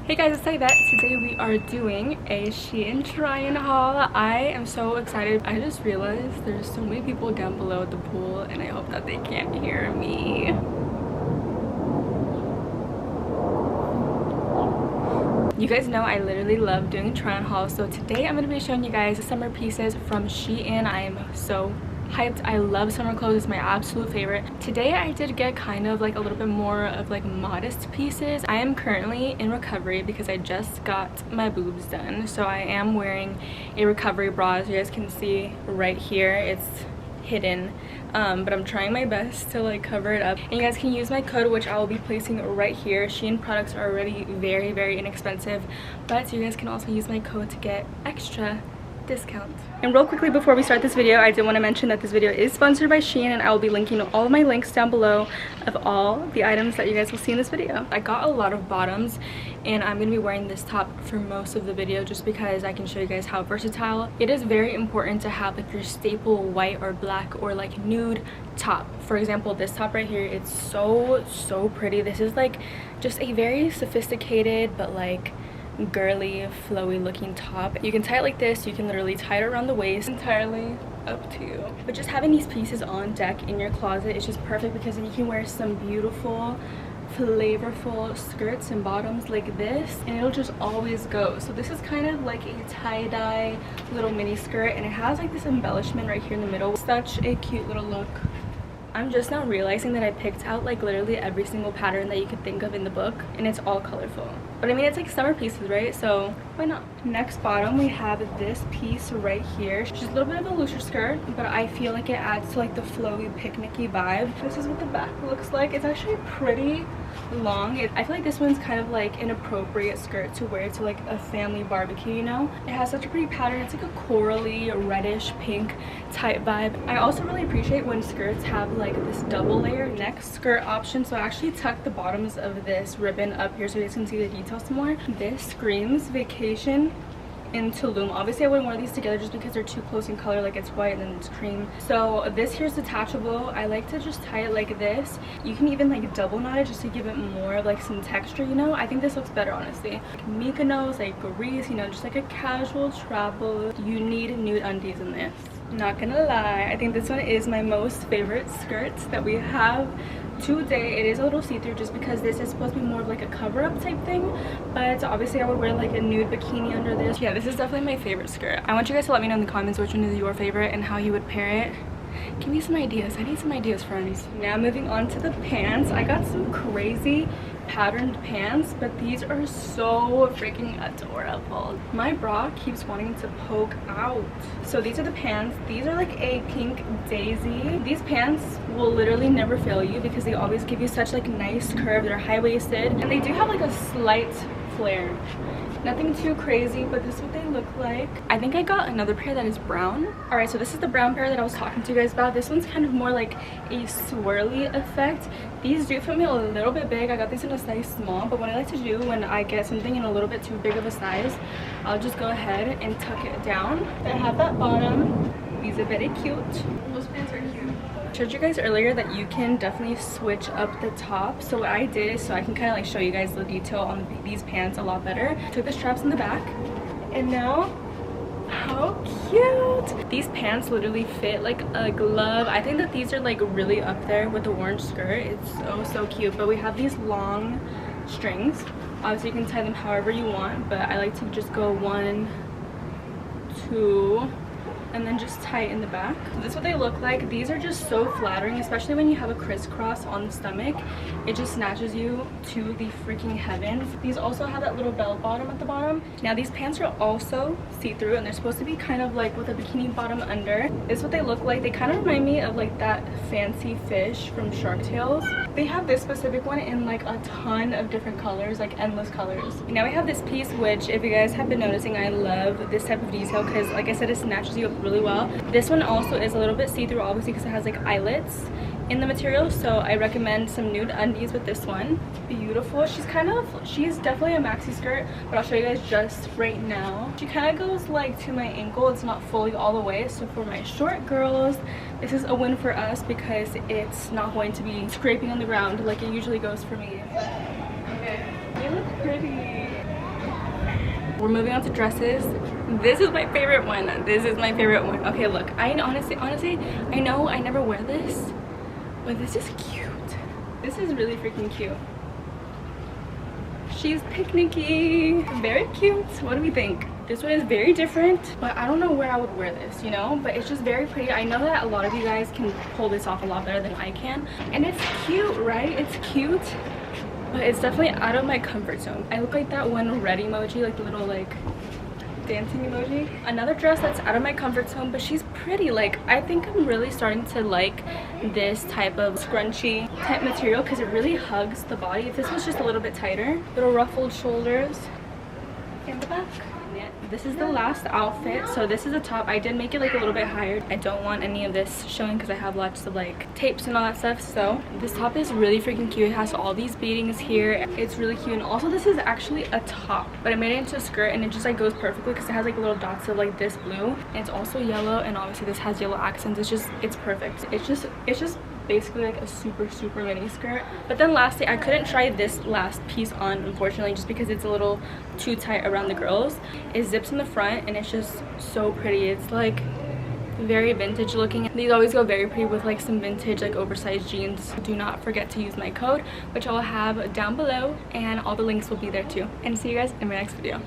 Hey guys, it's Aidette. Today we are doing a Shein try-on haul. I am so excited. I just realized there's so many people down below at the pool and I hope that they can't hear me. You guys know I literally love doing try-on hauls, so today I'm going to be showing you guys summer pieces from Shein. I am so hyped. I love summer clothes. It's my absolute favorite. Today I did get kind of like a little bit more of like modest pieces. I am currently in recovery because I just got my boobs done, so I am wearing a recovery bra, as you guys can see right here. It's hidden, but I'm trying my best to like cover it up. And you guys can use my code, which I will be placing right here. Shein products are already very inexpensive, but you guys can also use my code to get extra discount. And real quickly before we start this video, I did want to mention that this video is sponsored by Shein, and I will be linking all of my links down below of all the items that you guys will see in this video. I got a lot of bottoms and I'm going to be wearing this top for most of the video just because I can show you guys how versatile. It is very important to have like your staple white or black or like nude top. For example, this top right here, it's so pretty. This is like just a very sophisticated but like girly flowy looking top. You can tie it like this, you can literally tie it around the waist. Entirely up to you, but just having these pieces on deck in your closet is just perfect because then you can wear some beautiful flavorful skirts and bottoms like this and it'll just always go. So this is kind of like a tie-dye little mini skirt and it has like this embellishment right here in the middle. Such a cute little look. I'm just now realizing that I picked out like literally every single pattern that you could think of in the book and it's all colorful. But I mean, it's like summer pieces, right? So why not? Next bottom, we have this piece right here. It's just a little bit of a looser skirt, but I feel like it adds to like the flowy picnicky vibe. This is what the back looks like. It's actually pretty long. I feel like this one's kind of like an appropriate skirt to wear to like a family barbecue, you know? It has such a pretty pattern. It's like a corally, reddish pink type vibe. I also really appreciate when skirts have like this double layer neck skirt option. So I actually tucked the bottoms of this ribbon up here so you guys can see the details some more. This screams vacation in Tulum. Obviously I wouldn't wear these together just because they're too close in color, like it's white and then it's cream. So this here's detachable. I like to just tie it like this. You can even like double knot it just to give it more of like some texture, you know? I think this looks better honestly. Like Mykonos, like Greece, you know, just like a casual travel. You need nude undies in this. Not gonna lie, I think this one is my most favorite skirts that we have today. It is a little see-through just because this is supposed to be more of like a cover-up type thing, but obviously I would wear like a nude bikini under this. Yeah, this is definitely my favorite skirt. I want you guys to let me know in the comments which one is your favorite and how you would pair it. Give me some ideas. I need some ideas, friends. Now moving on to the pants. I got some crazy patterned pants, but these are so freaking adorable. My bra keeps wanting to poke out. So these are the pants. These are like a pink daisy. These pants will literally never fail you because they always give you such like nice curve. They're high-waisted and they do have like a slight flare. Nothing too crazy, but this is what they look like. I think I got another pair that is brown. All right, so this is the brown pair that I was talking to you guys about. This one's kind of more like a swirly effect. These do fit me a little bit big. I got these in a size small, but what I like to do when I get something in a little bit too big of a size, I'll just go ahead and tuck it down. I have that bottom. These are very cute. Those pants are cute. I showed you guys earlier that you can definitely switch up the top. So what I did is so I can kind of like show you guys the detail on these pants a lot better. Took the straps in the back and now how cute. These pants literally fit like a glove. I think that these are like really up there with the orange skirt. It's so cute. But we have these long strings. Obviously you can tie them however you want, but I like to just go 1, 2 and then just tie it in the back. So this is what they look like. These are just so flattering, especially when you have a crisscross on the stomach. It just snatches you to the freaking heavens. These also have that little bell bottom at the bottom. Now these pants are also see-through and they're supposed to be kind of like with a bikini bottom under. This is what they look like. They kind of remind me of like that fancy fish from Shark Tales. They have this specific one in like a ton of different colors, like endless colors. Now we have this piece, which if you guys have been noticing, I love this type of detail because like I said, it snatches you up really well. This one also is a little bit see-through obviously because it has like eyelets in the material, so I recommend some nude undies with this one. Beautiful. She's definitely a maxi skirt, but I'll show you guys just right now. She kind of goes like to my ankle. It's not fully all the way, so for my short girls this is a win for us because it's not going to be scraping on the ground like it usually goes for me. Okay, you look pretty. We're moving on to dresses. This is my favorite one. This is my favorite one. Okay, look, I honestly, I know I never wear this, but this is cute. This is really freaking cute. She's picnicky, very cute. What do we think? This one is very different, but I don't know where I would wear this, you know, but it's just very pretty. I know that a lot of you guys can pull this off a lot better than I can, and it's cute, right? It's cute, but it's definitely out of my comfort zone. I look like that one red emoji, like the little like dancing emoji. Another dress that's out of my comfort zone, but she's pretty. Like, I think I'm really starting to like this type of scrunchy type material because it really hugs the body. If this was just a little bit tighter, little ruffled shoulders in the back. This is the last outfit. So this is a top. I did make it like a little bit higher. I don't want any of this showing because I have lots of like tapes and all that stuff. So this top is really freaking cute. It has all these beadings here. It's really cute. And also this is actually a top, but I made it into a skirt, and it just like goes perfectly because it has like little dots of like this blue, and it's also yellow, and obviously this has yellow accents. It's perfect. It's just basically like a super mini skirt. But then lastly, I couldn't try this last piece on, unfortunately, just because it's a little too tight around the girls. It zips in the front, and it's just so pretty. It's like very vintage looking. These always go very pretty with like some vintage like oversized jeans. Do not forget to use my code, which I will have down below, and all the links will be there too. And see you guys in my next video.